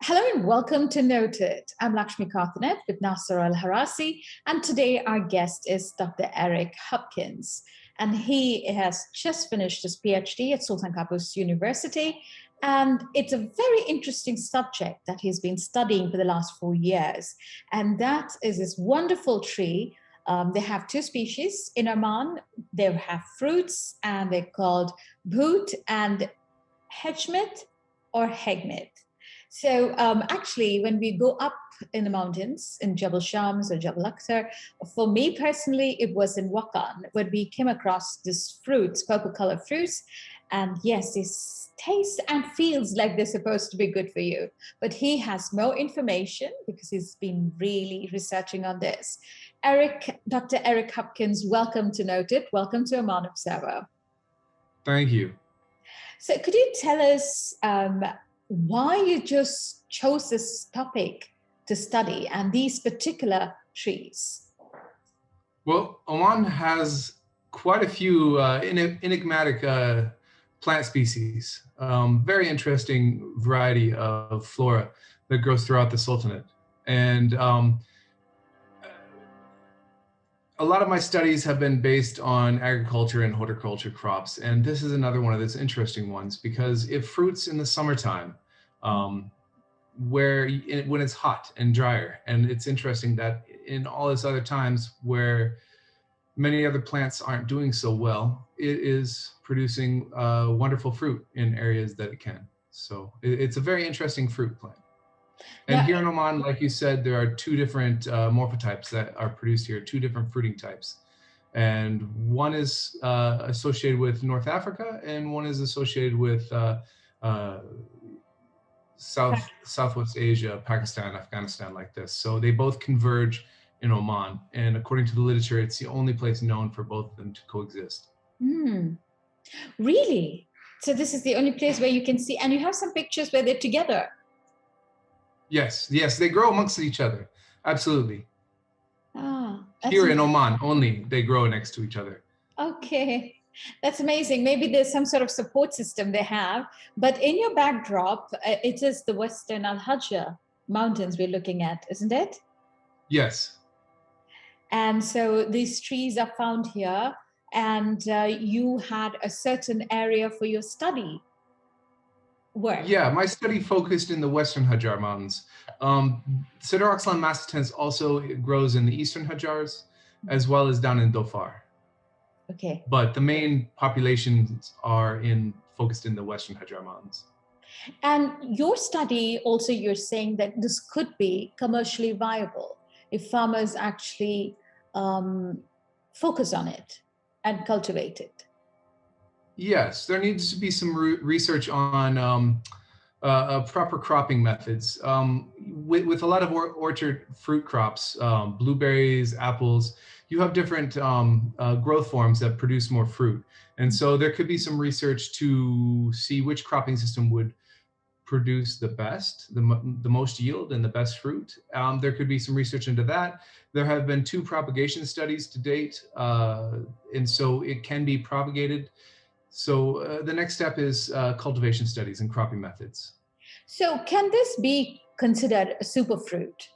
Hello and welcome to Noted. I'm Lakshmi Karthanet with Nasser Al-Harasi, and today our guest is Dr. Eric Hopkins, and he has just finished his PhD at Sultan Qaboos University, and it's a very interesting subject that he's been studying for the last 4 years, and that is this wonderful tree. They have two species in Oman. They have fruits, and they're called boot and hegmet or hegmet. So actually, when we go up in the mountains, in Jabal Shams or Jabal Akhtar, for me personally, it was in Wakhan, when we came across these fruits, purple colored fruits. And yes, this tastes and feels like they're supposed to be good for you. But he has more information because he's been really researching on this. Dr. Eric Hopkins, welcome to Noted. Welcome to Oman Observer. Thank you. So could you tell us why you just chose this topic to study and these particular trees? Well, Oman has quite a few enigmatic plant species, very interesting variety of flora that grows throughout the Sultanate. And a lot of my studies have been based on agriculture and horticulture crops. And this is another one of those interesting ones, because it fruits in the summertime, when it's hot and drier. And it's interesting that in all these other times where many other plants aren't doing so well, it is producing wonderful fruit in areas that it can. So it's a very interesting fruit plant. And here in Oman, like you said, there are two different morphotypes that are produced here, two different fruiting types. And one is associated with North Africa, and one is associated with Southwest Asia, Pakistan, Afghanistan, like this. So they both converge in Oman. And according to the literature, it's the only place known for both of them to coexist. Really? So this is the only place where you can see, and you have some pictures where they're together. Yes, they grow amongst each other. Absolutely. Here in Oman, only they grow next to each other. Okay, that's amazing. Maybe there's some sort of support system they have. But in your backdrop, it is the Western Al-Yahyai mountains we're looking at, isn't it? Yes. And so these trees are found here, and you had a certain area for your study. Where? Yeah, my study focused in the Western Hajar Mountains. Sideroxylon mascatense also grows in the Eastern Hajars, as well as down in Dhofar. Okay. But the main populations are focused in the Western Hajar Mountains. And your study also, you're saying that this could be commercially viable if farmers actually focus on it and cultivate it. Yes, there needs to be some research on proper cropping methods. With a lot of orchard fruit crops, blueberries, apples, you have different growth forms that produce more fruit. And so there could be some research to see which cropping system would produce the best, the most yield and the best fruit. There could be some research into that. There have been 2 propagation studies to date, and so it can be propagated. So the next step is cultivation studies and cropping methods. So can this be considered a superfruit?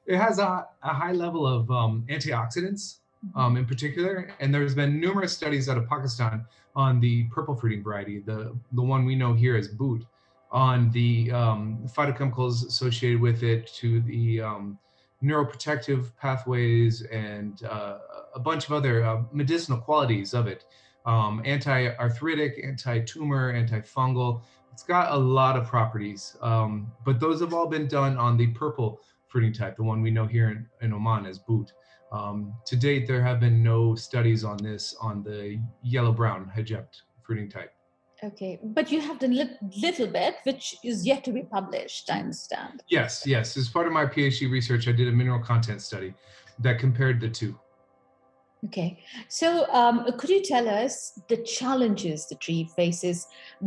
It has a high level of antioxidants in particular, and there's been numerous studies out of Pakistan on the purple fruiting variety, the one we know here as boot, on the phytochemicals associated with it, to the neuroprotective pathways, and a bunch of other medicinal qualities of it. Anti-arthritic, anti-tumor, antifungal. It's got a lot of properties, but those have all been done on the purple fruiting type, the one we know here in Oman as boot. To date, there have been no studies on this on the yellow-brown hegmet fruiting type. Okay, but you have done little bit, which is yet to be published, I understand. Yes. As part of my PhD research, I did a mineral content study that compared the two. Okay, so could you tell us the challenges the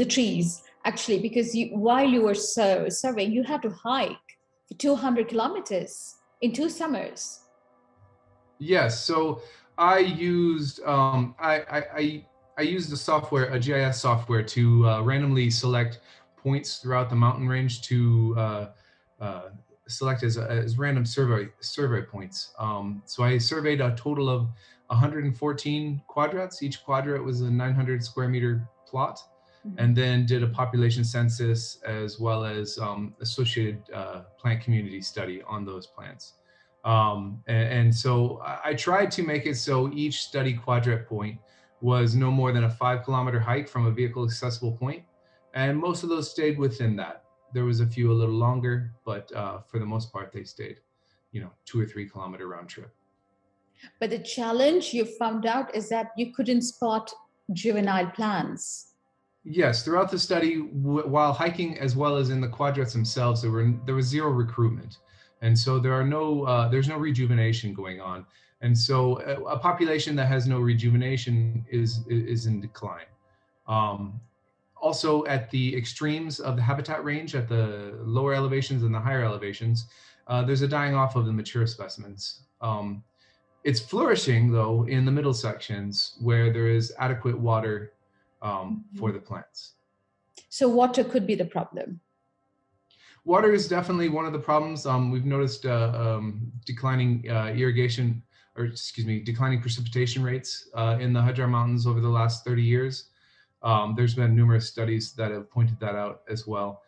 trees actually, because while you were surveying, you had to hike for 200 kilometers in 2 summers. Yes, so I used I used a GIS software to randomly select points throughout the mountain range to select as random survey points. So I surveyed a total of 114 quadrats. Each quadrat was a 900 square meter plot, and then did a population census as well as associated plant community study on those plants. And so I tried to make it so each study quadrat point was no more than a 5-kilometer hike from a vehicle accessible point. And most of those stayed within that. There was a few a little longer, but for the most part, they stayed, 2 or 3 kilometer round trip. But the challenge you found out is that you couldn't spot juvenile plants. Yes, throughout the study, while hiking as well as in the quadrats themselves, there was zero recruitment. And so there's no rejuvenation going on. And so a population that has no rejuvenation is in decline. Also at the extremes of the habitat range, at the lower elevations and the higher elevations, there's a dying off of the mature specimens. It's flourishing though in the middle sections where there is adequate water for the plants. So water could be the problem. Water is definitely one of the problems. We've noticed declining declining precipitation rates in the Hajar Mountains over the last 30 years. There's been numerous studies that have pointed that out as well.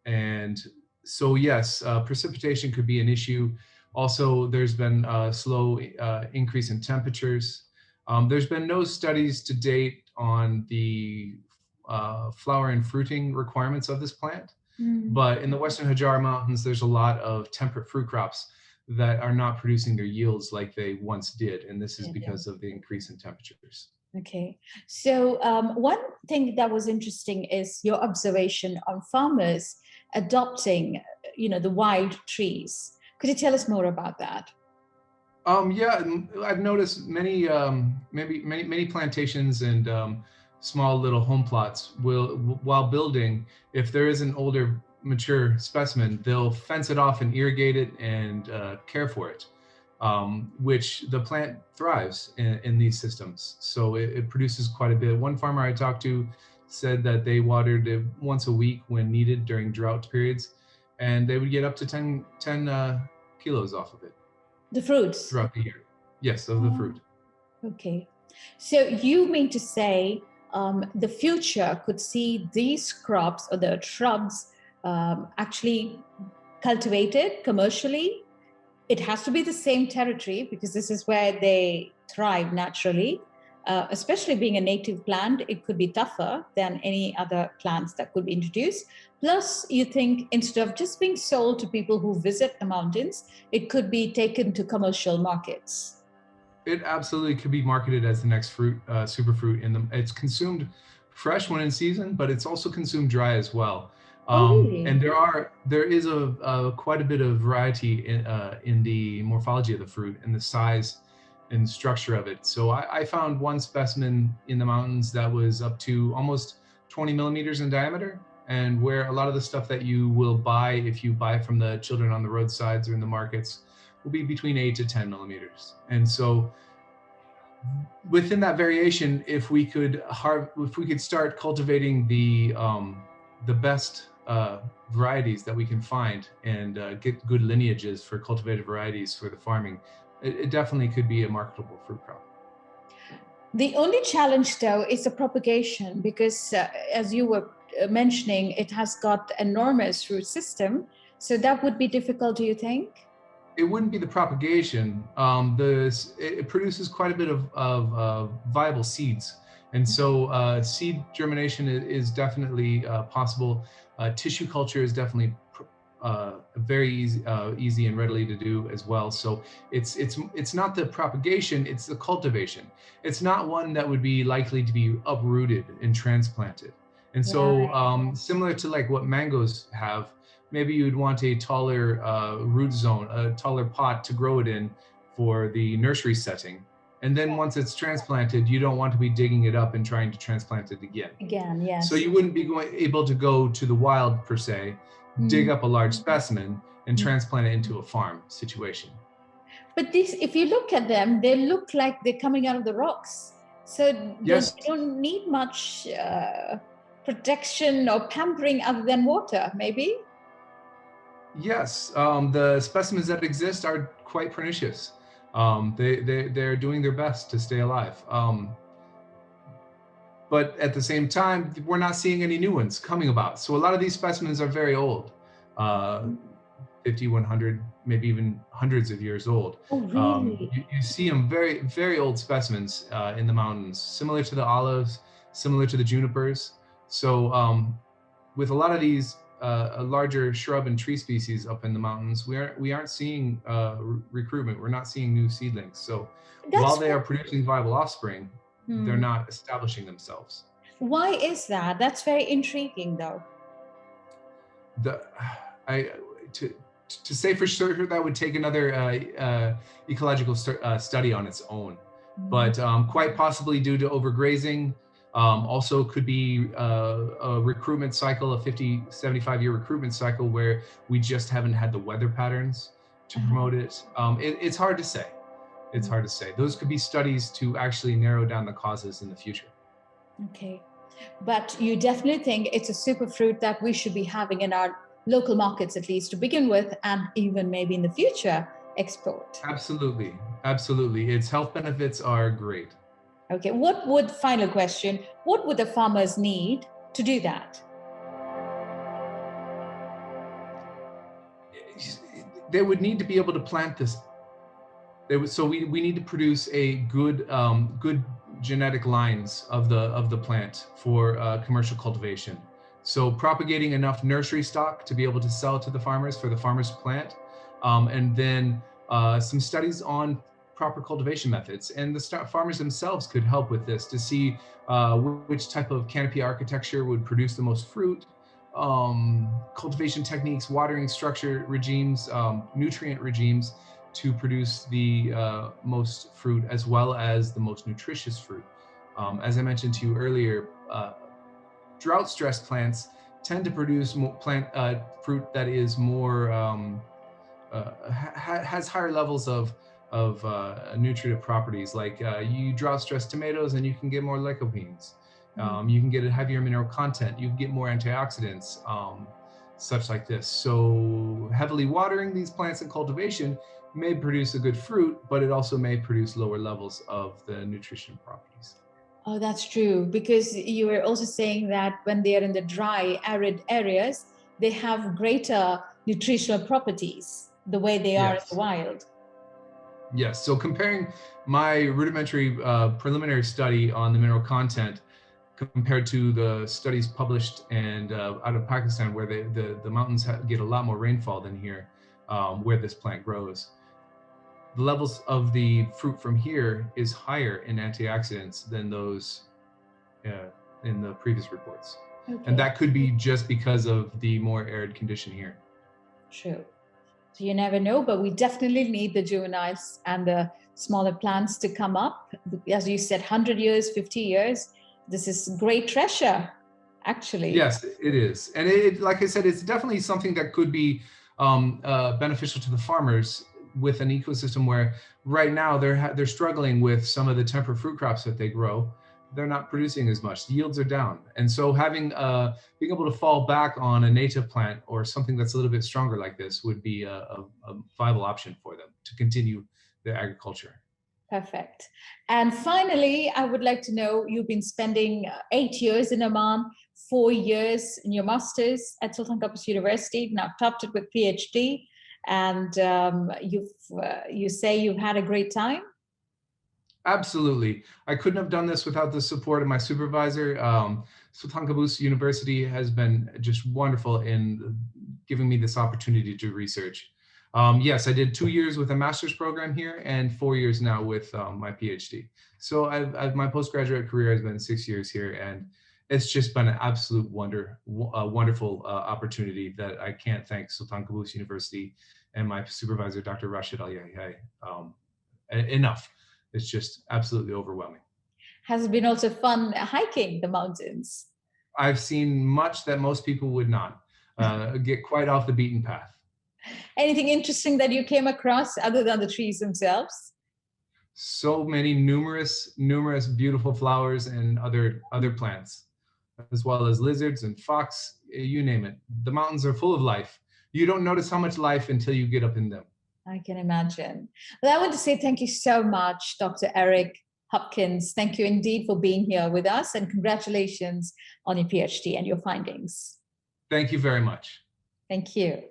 And so yes, precipitation could be an issue. Also, there's been a slow increase in temperatures. There's been no studies to date on the flower and fruiting requirements of this plant. But in the Western Hajar Mountains, there's a lot of temperate fruit crops that are not producing their yields like they once did. And this is because of the increase in temperatures. Okay. So one thing that was interesting is your observation on farmers adopting, the wild trees. Could you tell us more about that? Yeah, I've noticed many plantations and small little home plots will, while building, if there is an older mature specimen, they'll fence it off and irrigate it and care for it, which the plant thrives in these systems. So it produces quite a bit. One farmer I talked to said that they watered it once a week when needed during drought periods, and they would get up to 10 kilos off of it. The fruits? Throughout the year. Yes, of the fruit. Okay. So you mean to say the future could see these crops or the shrubs actually cultivated commercially? It has to be the same territory because this is where they thrive naturally. Especially being a native plant, it could be tougher than any other plants that could be introduced. Plus, you think instead of just being sold to people who visit the mountains, it could be taken to commercial markets. It absolutely could be marketed as the next fruit, superfruit. It's consumed fresh when in season, but it's also consumed dry as well. Really? And there is quite a bit of variety in the morphology of the fruit and the size and structure of it. So I found one specimen in the mountains that was up to almost 20 millimeters in diameter, and where a lot of the stuff that you will buy if you buy from the children on the roadsides or in the markets will be between 8 to 10 millimeters. And so within that variation, if we could start cultivating the best varieties that we can find and get good lineages for cultivated varieties for the farming, it definitely could be a marketable fruit crop. The only challenge, though, is the propagation, because as you were mentioning, it has got enormous root system. So that would be difficult, do you think? It wouldn't be the propagation. It produces quite a bit of viable seeds. And so seed germination is definitely possible. Tissue culture is definitely very easy and readily to do as well. So it's not the propagation, it's the cultivation. It's not one that would be likely to be uprooted and transplanted. And so similar to like what mangoes have, maybe you'd want a taller root zone, a taller pot to grow it in for the nursery setting. And then once it's transplanted, you don't want to be digging it up and trying to transplant it again. Again, yes. So you wouldn't be able to go to the wild per se, dig up a large specimen and transplant it into a farm situation. But this, if you look at them, they look like they're coming out of the rocks. So yes. They don't need much protection or pampering other than water, maybe? Yes, the specimens that exist are quite pernicious. They're doing their best to stay alive. But at the same time, we're not seeing any new ones coming about. So a lot of these specimens are very old, 50, 100, maybe even hundreds of years old. Oh, really? You see them very, very old specimens in the mountains, similar to the olives, similar to the junipers. So with a lot of these a larger shrub and tree species up in the mountains, we aren't seeing recruitment. We're not seeing new seedlings. So while they are producing viable offspring, they're not establishing themselves. Why is that? That's very intriguing, though. To say for sure, that would take another ecological study on its own. But quite possibly due to overgrazing. Also could be a recruitment cycle, a 50, 75-year recruitment cycle where we just haven't had the weather patterns to promote it. It's hard to say. It's hard to say. Those could be studies to actually narrow down the causes in the future. Okay. But you definitely think it's a superfruit that we should be having in our local markets, at least to begin with, and even maybe in the future export? Absolutely. Absolutely. Its health benefits are great. Okay. Final question, what would the farmers need to do that? They would need to be able to plant this. So we need to produce a good genetic lines of the plant for commercial cultivation. So propagating enough nursery stock to be able to sell to the farmers for the farmers to plant, and then some studies on proper cultivation methods. And the farmers themselves could help with this to see which type of canopy architecture would produce the most fruit, cultivation techniques, watering structure regimes, nutrient regimes, to produce the most fruit as well as the most nutritious fruit. As I mentioned to you earlier, drought-stressed plants tend to produce more fruit that is more has higher levels of nutritive properties. Like you drought-stress tomatoes, and you can get more lycopenes. You can get a heavier mineral content. You can get more antioxidants, such like this. So heavily watering these plants in cultivation may produce a good fruit, but it also may produce lower levels of the nutrition properties. Oh, that's true. Because you were also saying that when they are in the dry, arid areas, they have greater nutritional properties the way they are in the wild. Yes. So comparing my rudimentary preliminary study on the mineral content compared to the studies published and out of Pakistan, where the mountains get a lot more rainfall than here, where this plant grows. The levels of the fruit from here is higher in antioxidants than those in the previous reports. Okay. And that could be just because of the more arid condition here. True. So you never know, but we definitely need the juveniles and the smaller plants to come up. As you said, 100 years, 50 years. This is great treasure, actually. Yes, it is. And it, like I said, it's definitely something that could be beneficial to the farmers with an ecosystem where right now they're struggling with some of the temperate fruit crops that they grow. They're not producing as much. The yields are down. And so having being able to fall back on a native plant or something that's a little bit stronger like this would be a viable option for them to continue their agriculture. Perfect. And finally, I would like to know, you've been spending 8 years in Oman, 4 years in your master's at Sultan Qaboos University, now topped it with PhD. And you say you've had a great time? Absolutely. I couldn't have done this without the support of my supervisor. Sultan Qaboos University has been just wonderful in giving me this opportunity to research. Yes, I did 2 years with a master's program here and 4 years now with my PhD. So my postgraduate career has been 6 years here, and it's just been an absolute wonderful opportunity that I can't thank Sultan Qaboos University and my supervisor, Dr. Rashid Al-Yahyai, enough. It's just absolutely overwhelming. Has it been also fun hiking the mountains? I've seen much that most people would not get quite off the beaten path. Anything interesting that you came across other than the trees themselves? So many numerous beautiful flowers and other plants. as well as lizards and fox, you name it. The mountains are full of life. You don't notice how much life until you get up in them. I can imagine. Well, I want to say thank you so much, Dr. Eric Hopkins. Thank you indeed for being here with us, and congratulations on your PhD and your findings. Thank you very much. Thank you.